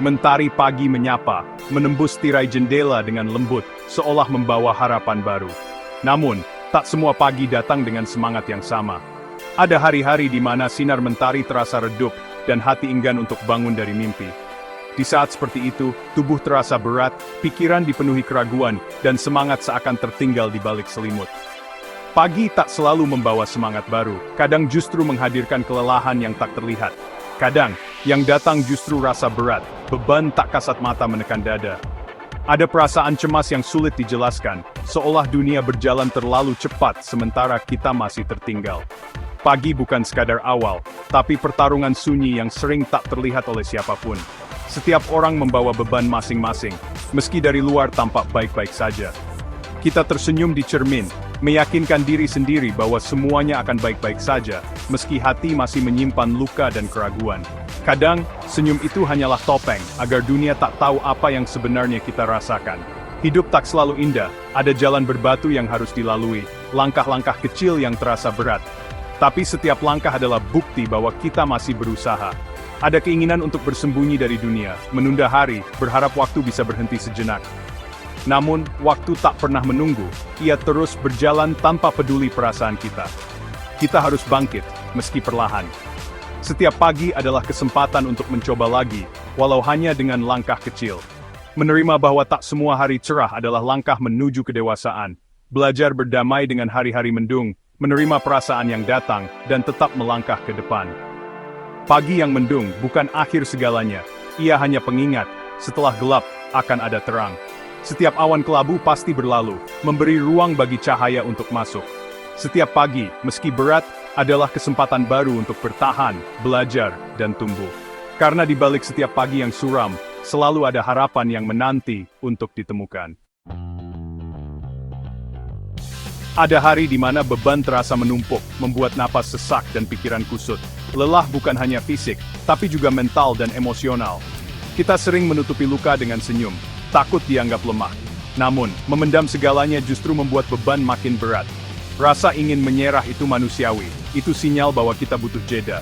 Mentari pagi menyapa, menembus tirai jendela dengan lembut, seolah membawa harapan baru. Namun, tak semua pagi datang dengan semangat yang sama. Ada hari-hari di mana sinar mentari terasa redup, dan hati enggan untuk bangun dari mimpi. Di saat seperti itu, tubuh terasa berat, pikiran dipenuhi keraguan, dan semangat seakan tertinggal di balik selimut. Pagi tak selalu membawa semangat baru, kadang justru menghadirkan kelelahan yang tak terlihat. Kadang, yang datang justru rasa berat, beban tak kasat mata menekan dada. Ada perasaan cemas yang sulit dijelaskan, seolah dunia berjalan terlalu cepat sementara kita masih tertinggal. Pagi bukan sekadar awal, tapi pertarungan sunyi yang sering tak terlihat oleh siapapun. Setiap orang membawa beban masing-masing, meski dari luar tampak baik-baik saja. Kita tersenyum di cermin, meyakinkan diri sendiri bahwa semuanya akan baik-baik saja, meski hati masih menyimpan luka dan keraguan. Kadang, senyum itu hanyalah topeng, agar dunia tak tahu apa yang sebenarnya kita rasakan. Hidup tak selalu indah, ada jalan berbatu yang harus dilalui, langkah-langkah kecil yang terasa berat. Tapi setiap langkah adalah bukti bahwa kita masih berusaha. Ada keinginan untuk bersembunyi dari dunia, menunda hari, berharap waktu bisa berhenti sejenak. Namun, waktu tak pernah menunggu, ia terus berjalan tanpa peduli perasaan kita. Kita harus bangkit, meski perlahan. Setiap pagi adalah kesempatan untuk mencoba lagi, walau hanya dengan langkah kecil. Menerima bahwa tak semua hari cerah adalah langkah menuju kedewasaan. Belajar berdamai dengan hari-hari mendung, menerima perasaan yang datang, dan tetap melangkah ke depan. Pagi yang mendung bukan akhir segalanya, ia hanya pengingat, setelah gelap, akan ada terang. Setiap awan kelabu pasti berlalu, memberi ruang bagi cahaya untuk masuk. Setiap pagi, meski berat, adalah kesempatan baru untuk bertahan, belajar, dan tumbuh. Karena di balik setiap pagi yang suram, selalu ada harapan yang menanti untuk ditemukan. Ada hari di mana beban terasa menumpuk, membuat napas sesak dan pikiran kusut. Lelah bukan hanya fisik, tapi juga mental dan emosional. Kita sering menutupi luka dengan senyum, takut dianggap lemah. Namun, memendam segalanya justru membuat beban makin berat. Rasa ingin menyerah itu manusiawi, itu sinyal bahwa kita butuh jeda.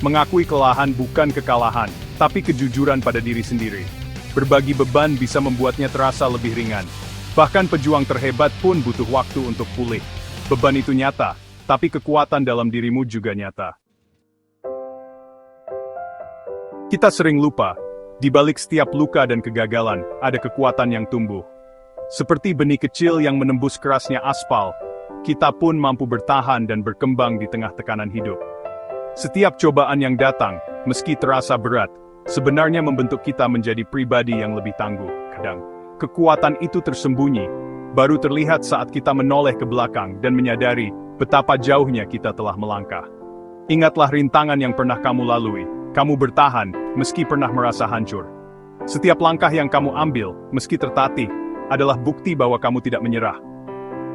Mengakui kelelahan bukan kekalahan, tapi kejujuran pada diri sendiri. Berbagi beban bisa membuatnya terasa lebih ringan. Bahkan pejuang terhebat pun butuh waktu untuk pulih. Beban itu nyata, tapi kekuatan dalam dirimu juga nyata. Kita sering lupa, di balik setiap luka dan kegagalan, ada kekuatan yang tumbuh. Seperti benih kecil yang menembus kerasnya aspal, kita pun mampu bertahan dan berkembang di tengah tekanan hidup. Setiap cobaan yang datang, meski terasa berat, sebenarnya membentuk kita menjadi pribadi yang lebih tangguh. Kadang, kekuatan itu tersembunyi, baru terlihat saat kita menoleh ke belakang dan menyadari betapa jauhnya kita telah melangkah. Ingatlah rintangan yang pernah kamu lalui. Kamu bertahan, meski pernah merasa hancur. Setiap langkah yang kamu ambil, meski tertatih, adalah bukti bahwa kamu tidak menyerah.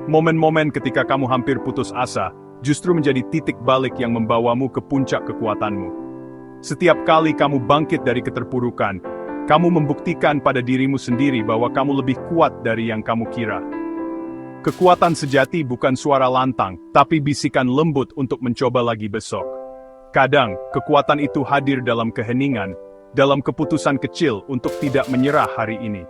Momen-momen ketika kamu hampir putus asa, justru menjadi titik balik yang membawamu ke puncak kekuatanmu. Setiap kali kamu bangkit dari keterpurukan, kamu membuktikan pada dirimu sendiri bahwa kamu lebih kuat dari yang kamu kira. Kekuatan sejati bukan suara lantang, tapi bisikan lembut untuk mencoba lagi besok. Kadang, kekuatan itu hadir dalam keheningan, dalam keputusan kecil untuk tidak menyerah hari ini.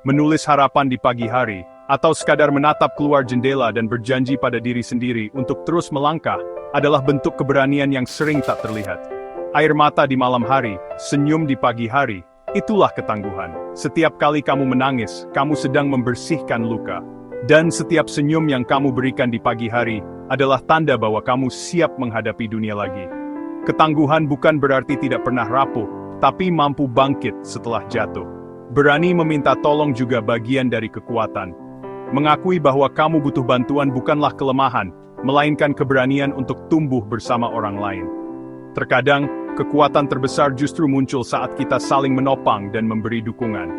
Menulis harapan di pagi hari, atau sekadar menatap keluar jendela dan berjanji pada diri sendiri untuk terus melangkah, adalah bentuk keberanian yang sering tak terlihat. Air mata di malam hari, senyum di pagi hari, itulah ketangguhan. Setiap kali kamu menangis, kamu sedang membersihkan luka. Dan setiap senyum yang kamu berikan di pagi hari, adalah tanda bahwa kamu siap menghadapi dunia lagi. Ketangguhan bukan berarti tidak pernah rapuh, tapi mampu bangkit setelah jatuh. Berani meminta tolong juga bagian dari kekuatan. Mengakui bahwa kamu butuh bantuan bukanlah kelemahan, melainkan keberanian untuk tumbuh bersama orang lain. Terkadang, kekuatan terbesar justru muncul saat kita saling menopang dan memberi dukungan.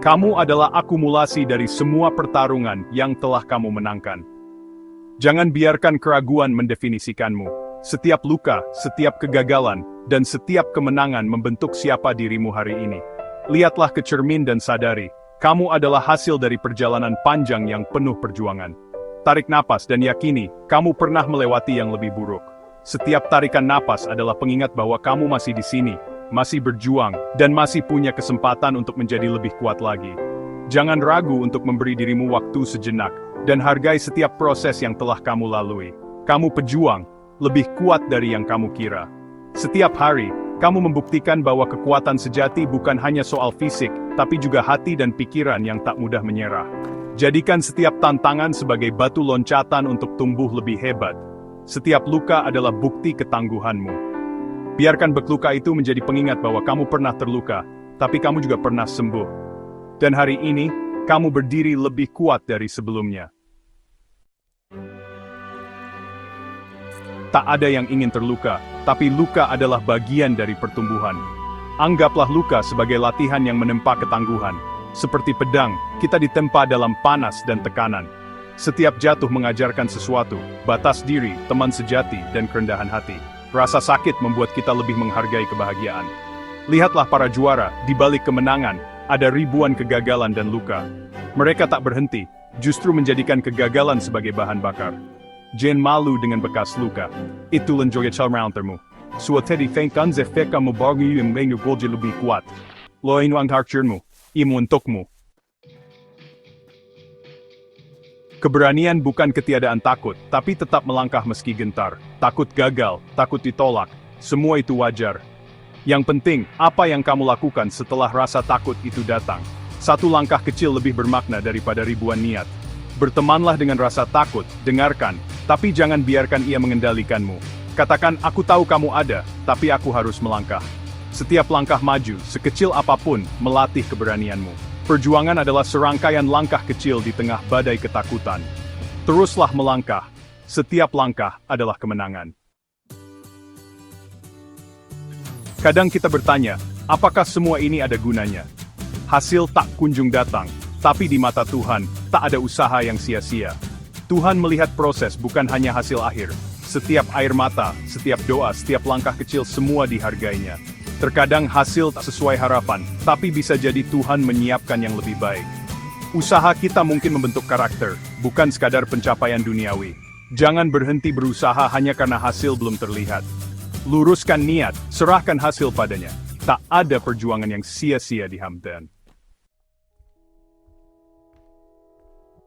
Kamu adalah akumulasi dari semua pertarungan yang telah kamu menangkan. Jangan biarkan keraguan mendefinisikanmu. Setiap luka, setiap kegagalan, dan setiap kemenangan membentuk siapa dirimu hari ini. Lihatlah ke cermin dan sadari, kamu adalah hasil dari perjalanan panjang yang penuh perjuangan. Tarik napas dan yakini, kamu pernah melewati yang lebih buruk. Setiap tarikan napas adalah pengingat bahwa kamu masih di sini, masih berjuang, dan masih punya kesempatan untuk menjadi lebih kuat lagi. Jangan ragu untuk memberi dirimu waktu sejenak, dan hargai setiap proses yang telah kamu lalui. Kamu pejuang, lebih kuat dari yang kamu kira. Setiap hari, kamu membuktikan bahwa kekuatan sejati bukan hanya soal fisik, tapi juga hati dan pikiran yang tak mudah menyerah. Jadikan setiap tantangan sebagai batu loncatan untuk tumbuh lebih hebat. Setiap luka adalah bukti ketangguhanmu. Biarkan luka itu menjadi pengingat bahwa kamu pernah terluka, tapi kamu juga pernah sembuh. Dan hari ini, kamu berdiri lebih kuat dari sebelumnya. Tak ada yang ingin terluka, tapi luka adalah bagian dari pertumbuhan. Anggaplah luka sebagai latihan yang menempa ketangguhan. Seperti pedang, kita ditempa dalam panas dan tekanan. Setiap jatuh mengajarkan sesuatu, batas diri, teman sejati, dan kerendahan hati. Rasa sakit membuat kita lebih menghargai kebahagiaan. Lihatlah para juara, di balik kemenangan, ada ribuan kegagalan dan luka. Mereka tak berhenti, justru menjadikan kegagalan sebagai bahan bakar. Jangan malu dengan bekas luka. Itu lenjoya calmauntermu. Suatedi fengkan zefeka membagi yang menggolje lebih kuat. Loin wang harcurmu, imu untukmu. Keberanian bukan ketiadaan takut, tapi tetap melangkah meski gentar. Takut gagal, takut ditolak, semua itu wajar. Yang penting, apa yang kamu lakukan setelah rasa takut itu datang. Satu langkah kecil lebih bermakna daripada ribuan niat. Bertemanlah dengan rasa takut, dengarkan, tapi jangan biarkan ia mengendalikanmu. Katakan, aku tahu kamu ada, tapi aku harus melangkah. Setiap langkah maju, sekecil apapun, melatih keberanianmu. Perjuangan adalah serangkaian langkah kecil di tengah badai ketakutan. Teruslah melangkah. Setiap langkah adalah kemenangan. Kadang kita bertanya, apakah semua ini ada gunanya? Hasil tak kunjung datang, tapi di mata Tuhan, tak ada usaha yang sia-sia. Tuhan melihat proses bukan hanya hasil akhir. Setiap air mata, setiap doa, setiap langkah kecil semua dihargainya. Terkadang hasil tak sesuai harapan, tapi bisa jadi Tuhan menyiapkan yang lebih baik. Usaha kita mungkin membentuk karakter, bukan sekadar pencapaian duniawi. Jangan berhenti berusaha hanya karena hasil belum terlihat. Luruskan niat, serahkan hasil padanya. Tak ada perjuangan yang sia-sia dihamdan.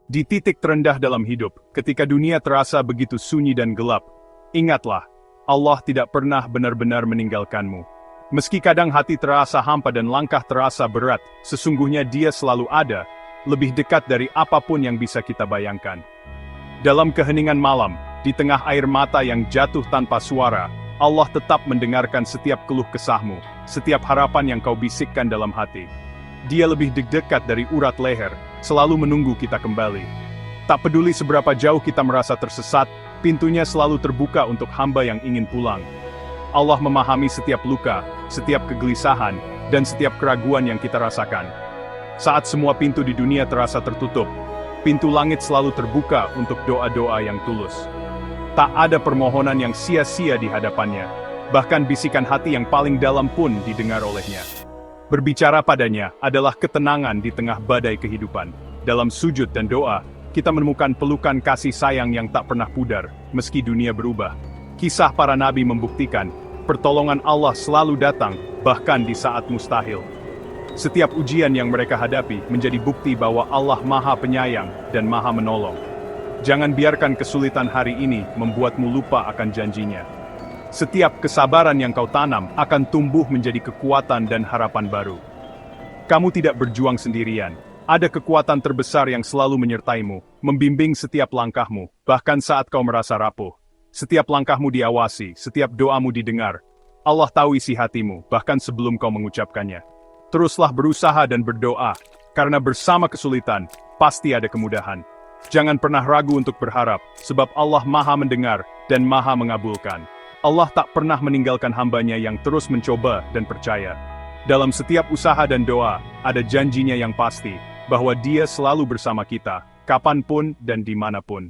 Di titik terendah dalam hidup, ketika dunia terasa begitu sunyi dan gelap, ingatlah, Allah tidak pernah benar-benar meninggalkanmu. Meski kadang hati terasa hampa dan langkah terasa berat, sesungguhnya Dia selalu ada, lebih dekat dari apapun yang bisa kita bayangkan. Dalam keheningan malam, di tengah air mata yang jatuh tanpa suara, Allah tetap mendengarkan setiap keluh kesahmu, setiap harapan yang kau bisikkan dalam hati. Dia lebih dekat dari urat leher, selalu menunggu kita kembali. Tak peduli seberapa jauh kita merasa tersesat, pintunya selalu terbuka untuk hamba yang ingin pulang. Allah memahami setiap luka, setiap kegelisahan, dan setiap keraguan yang kita rasakan. Saat semua pintu di dunia terasa tertutup, pintu langit selalu terbuka untuk doa-doa yang tulus. Tak ada permohonan yang sia-sia di hadapannya, bahkan bisikan hati yang paling dalam pun didengar olehnya. Berbicara padanya adalah ketenangan di tengah badai kehidupan. Dalam sujud dan doa, kita menemukan pelukan kasih sayang yang tak pernah pudar, meski dunia berubah. Kisah para nabi membuktikan, pertolongan Allah selalu datang, bahkan di saat mustahil. Setiap ujian yang mereka hadapi menjadi bukti bahwa Allah Maha Penyayang dan Maha Menolong. Jangan biarkan kesulitan hari ini membuatmu lupa akan janjinya. Setiap kesabaran yang kau tanam akan tumbuh menjadi kekuatan dan harapan baru. Kamu tidak berjuang sendirian. Ada kekuatan terbesar yang selalu menyertaimu, membimbing setiap langkahmu, bahkan saat kau merasa rapuh. Setiap langkahmu diawasi, setiap doamu didengar. Allah tahu isi hatimu, bahkan sebelum kau mengucapkannya. Teruslah berusaha dan berdoa, karena bersama kesulitan, pasti ada kemudahan. Jangan pernah ragu untuk berharap, sebab Allah Maha mendengar dan Maha mengabulkan. Allah tak pernah meninggalkan hambanya yang terus mencoba dan percaya. Dalam setiap usaha dan doa, ada janjinya yang pasti, bahwa Dia selalu bersama kita, kapanpun dan dimanapun.